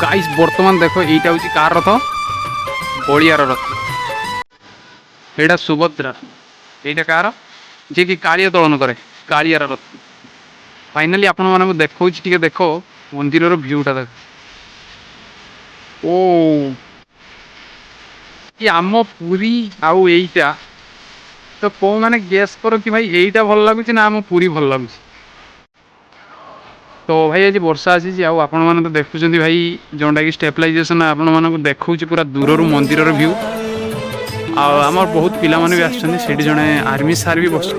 guys बर्तमान देख यहीटा हूँ कार रथ बलियार रथ एटा सुभद्रा यहीटा कार जी कि कालिया दलन करे कालियार रथ फाइनाली आपण मानक देखो देख मंदिर भ्यूटा देख ओ कि आम पुरी आउ एईटा तो कौ मैंने गेस कर कि भाई यहीटा भल लगुच ना आम पुरी भल लगुच तो भाई आज वर्षा आसी आपण मैंने तो देखुं भाई जोटा कि स्टेबलाइजेसन आपण मानक देखा पूरा दूर मंदिर भ्यू आमर बहुत पिला भी आसछन्ति जड़े आर्मी सार भी बस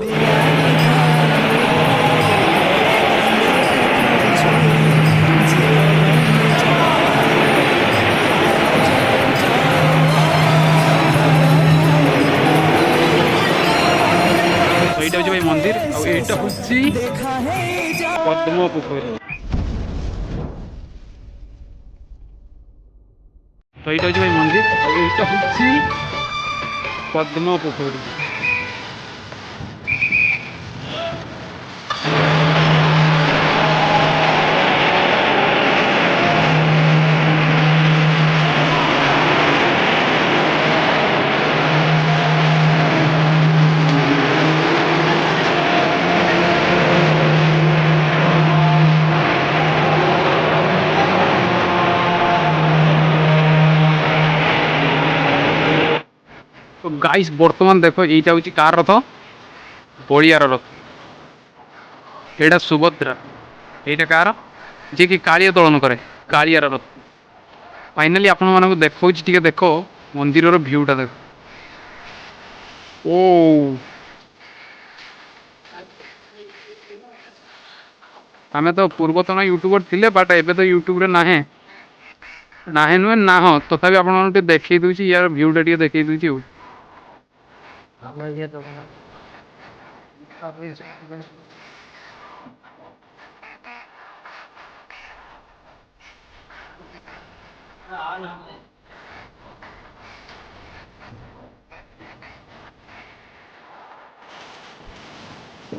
এইটা হচ্ছে ভাই মন্দির আর এইটা হচ্ছে পদ্ম পুকুর তো এইটা হচ্ছে ভাই মন্দির আর এইটা হচ্ছে পদ্ম পুকুর तो गाइस बर्तमान देख यहीटा हूँ कार रथ बलियार रथ एटा सुभद्रा यहीटा कार जी कि कालिया दलन करे कालियार रथ फाइनाली आपण मानक देखो देख मंदिर भ्यूटा देख ओ आमे तो पूर्वतन यूट्यूबर थिले बट एबे तो यूट्यूब रे नाहे नाहे नुहे ना हो तथापि आपण मानक देखई दूची यार भ्यूटा देखई दूची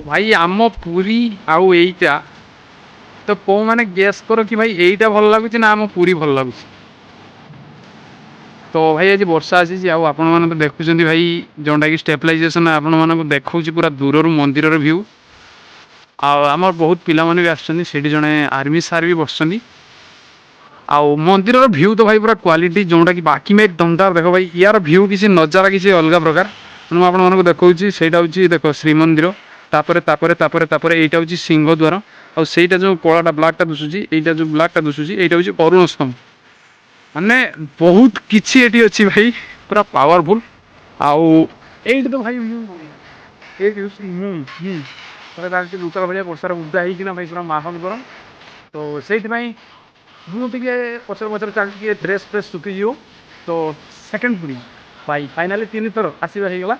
भाई आम पुरी आउ एईटा तो कौ मैंने गेस कर कि भाई यहीटा भल लगुच ना आम पुरी भल लगुच तो भाई आज वर्षा आसी आपण मैंने तो देखुं भाई जोटा कि स्टेबलाइजेसन आपण मानक देखा पूरा दूर मंदिर भ्यू आमर बहुत पिला भी आसछन्ति जड़े आर्मी सार भी बस मंदिर भ्यू तो भाई पूरा क्वालिटी जोटा कि बाकी में दमदार देख भाई यार भ्यू किसी नजारा किसी अलग प्रकार मुझे देखा सेटा हूँ देख श्रीमंदिर तापरे तापरे तापरे तापरे एटा हूँ सिंह द्वार आउ सेटा जो कलाटा ब्लाकटा दुसुची एटा जो ब्लाकटा दुसुची एटा हूँ अरुण स्तंभ माने बहुत किछि एटी अछि भाई पूरा पावरफुल आउ एट तो भाई एक लुका भाई वर्षार उदा होना भाई पूरा माहौल गरम तो से मुझे पचर पचर चलिए ड्रेस फ्रेस सुखीज तो सेकेंड पुरी भाई फाइनाली 3 थर आसवा हो गला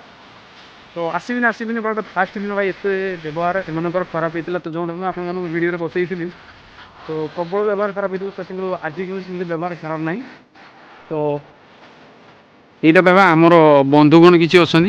तो आसबिन आसबिन बट फास्ट दिन भाई एत व्यवहार एम खराब होता तो जो आपको वीडियो बसई तो प्रबल व्यवहार खराब होता आज व्यवहार खराब ना तो यहाँ बाबा आमर बंधुगण किसी अच्छा